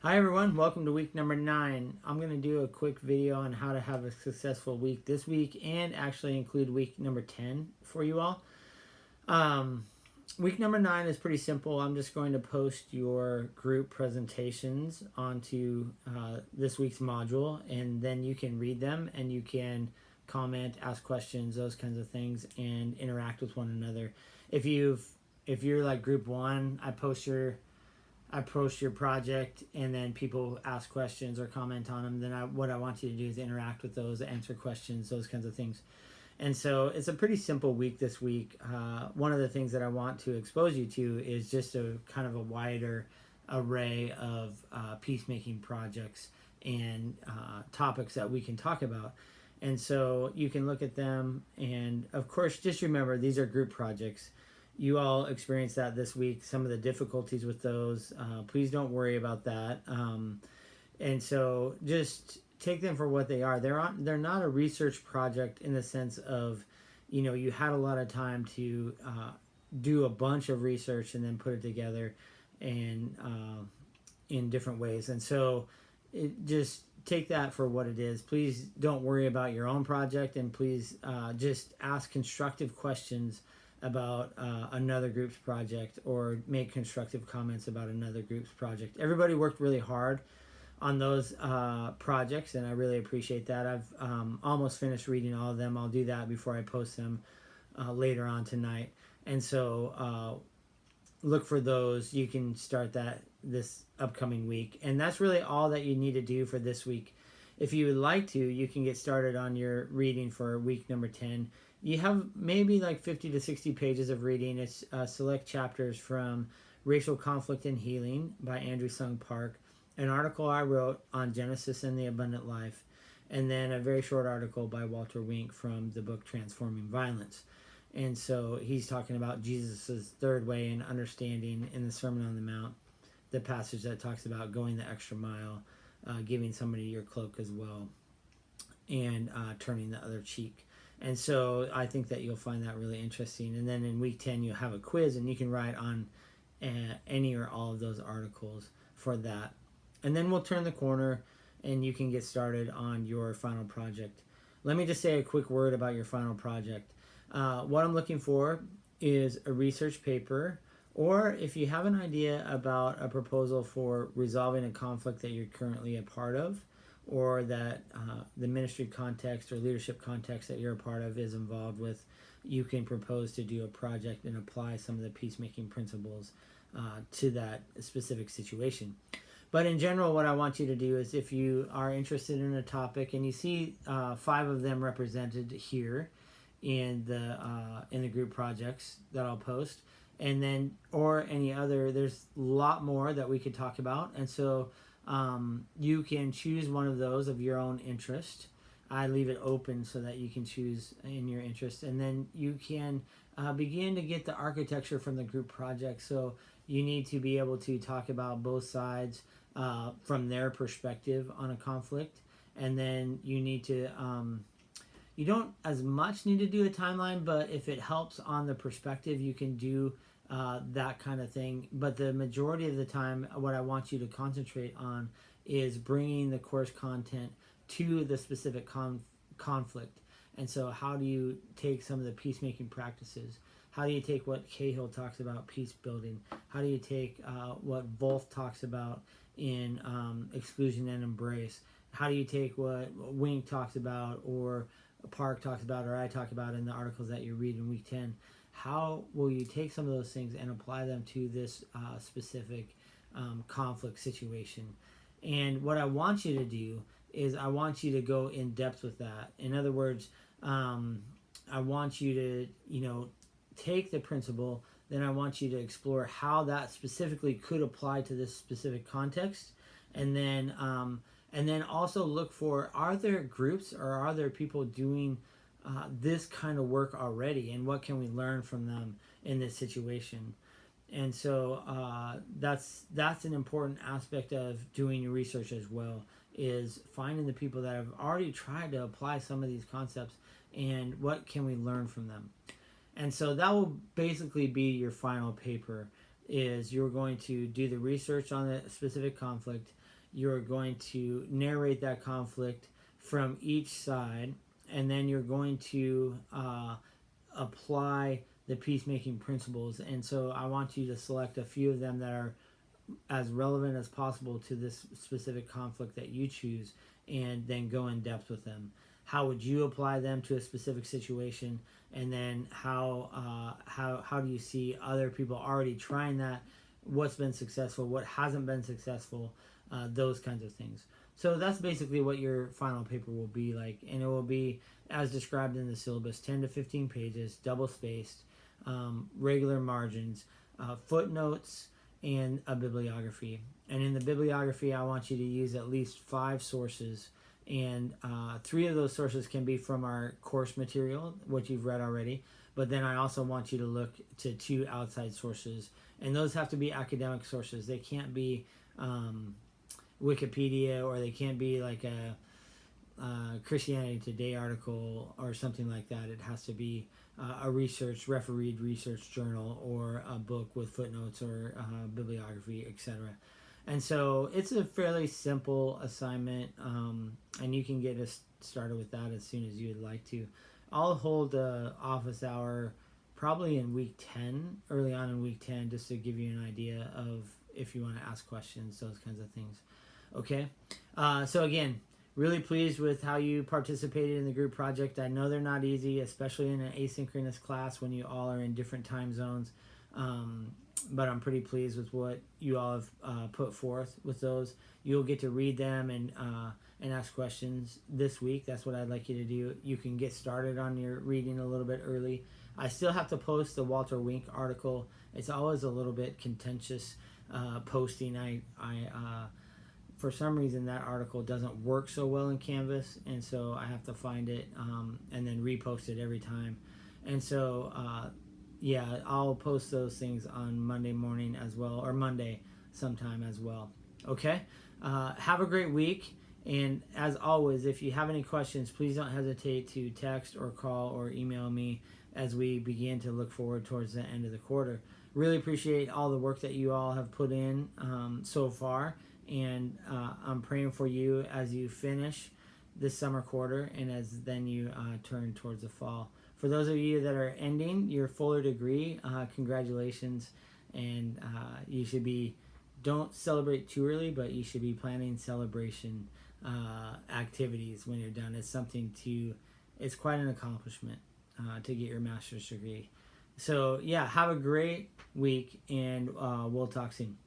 Hi everyone, welcome to week number 9. I'm going to do a quick video on how to have a successful week this week and actually include week number 10 for you all. Um, Week number 9 is pretty simple. I'm just going to post your group presentations onto this week's module, and then you can read them and you can comment, ask questions, those kinds of things, and interact with one another. If you're like group 1, I post your project and then people ask questions or comment on them. Then what I want you to do is interact with those, answer questions, those kinds of things. And so it's a pretty simple week this week. One of the things that I want to expose you to is just a kind of a wider array of peacemaking projects and topics that we can talk about. And so you can look at them, and of course, just remember these are group projects. You all experienced that this week, some of the difficulties with those. Please don't worry about that. And so just take them for what they are. They're not a research project in the sense of, you had a lot of time to do a bunch of research and then put it together and in different ways. And so just take that for what it is. Please don't worry about your own project, and please just ask constructive questions about another group's project, or make constructive comments about another group's project. Everybody worked really hard on those projects, and I really appreciate that. I've almost finished reading all of them. I'll do that before I post them later on tonight. And so look for those. You can start that this upcoming week. And that's really all that you need to do for this week. If you would like to, you can get started on your reading for week number 10. You have maybe like 50 to 60 pages of reading. It's select chapters from Racial Conflict and Healing by Andrew Sung Park, an article I wrote on Genesis and the Abundant Life, and then a very short article by Walter Wink from the book Transforming Violence. And so he's talking about Jesus' third way in understanding in the Sermon on the Mount, the passage that talks about going the extra mile, giving somebody your cloak as well, and turning the other cheek. And so I think that you'll find that really interesting. And then in week 10, you'll have a quiz, and you can write on any or all of those articles for that. And then we'll turn the corner, and you can get started on your final project. Let me just say a quick word about your final project. What I'm looking for is a research paper, or if you have an idea about a proposal for resolving a conflict that you're currently a part of, or that the ministry context or leadership context that you're a part of is involved with, you can propose to do a project and apply some of the peacemaking principles to that specific situation. But in general, what I want you to do is, if you are interested in a topic and you see 5 of them represented here in the group projects that I'll post, and then or any other, there's a lot more that we could talk about. And so you can choose one of those of your own interest. I leave it open so that you can choose in your interest, and then you can begin to get the architecture from the group project. So you need to be able to talk about both sides from their perspective on a conflict, and then you need to you don't as much need to do a timeline, but if it helps on the perspective, you can do that kind of thing. But the majority of the time, what I want you to concentrate on is bringing the course content to the specific conflict. And so how do you take some of the peacemaking practices? How do you take what Cahill talks about, peace building? How do you take what Volf talks about in exclusion and embrace? How do you take what Wink talks about, or Park talks about, or I talk about in the articles that you read in week 10? How will you take some of those things and apply them to this specific conflict situation? And what I want you to do is I want you to go in depth with that. In other words, I want you to, take the principle, then I want you to explore how that specifically could apply to this specific context, and then also look for, are there groups or are there people doing this kind of work already, and what can we learn from them in this situation? And so that's an important aspect of doing your research as well, is finding the people that have already tried to apply some of these concepts, and what can we learn from them. And so that will basically be your final paper, is you're going to do the research on a specific conflict, you're going to narrate that conflict from each side, and then you're going to apply the peacemaking principles. And so I want you to select a few of them that are as relevant as possible to this specific conflict that you choose, and then go in depth with them. How would you apply them to a specific situation, and then how do you see other people already trying that? What's been successful? What hasn't been successful? Those kinds of things. So that's basically what your final paper will be like, and it will be as described in the syllabus: 10 to 15 pages, double spaced, regular margins, footnotes, and a bibliography. And in the bibliography, I want you to use at least 5 sources, and 3 of those sources can be from our course material, which you've read already. But then I also want you to look to 2 outside sources, and those have to be academic sources. They can't be Wikipedia, or they can't be like a Christianity Today article or something like that. It has to be a refereed research journal, or a book with footnotes, or bibliography, etc. And so it's a fairly simple assignment, and you can get us started with that as soon as you would like to. I'll hold the office hour probably in week 10, early on in week 10, just to give you an idea of if you want to ask questions, those kinds of things. Okay? So again, really pleased with how you participated in the group project. I know they're not easy, especially in an asynchronous class when you all are in different time zones. But I'm pretty pleased with what you all have put forth with those. You'll get to read them and ask questions this week. That's what I'd like you to do. You can get started on your reading a little bit early. I still have to post the Walter Wink article. It's always a little bit contentious posting. I for some reason that article doesn't work so well in Canvas, and so I have to find it and then repost it every time. And so yeah, I'll post those things on Monday morning as well, or Monday sometime as well. Okay? Have a great week, and as always, if you have any questions, please don't hesitate to text or call or email me as we begin to look forward towards the end of the quarter. Really appreciate all the work that you all have put in so far, and I'm praying for you as you finish this summer quarter, and as then you turn towards the fall. For those of you that are ending your Fuller degree, congratulations, and you should be, don't celebrate too early, but you should be planning celebration activities when you're done. It's quite an accomplishment to get your master's degree. So yeah, have a great week, and we'll talk soon.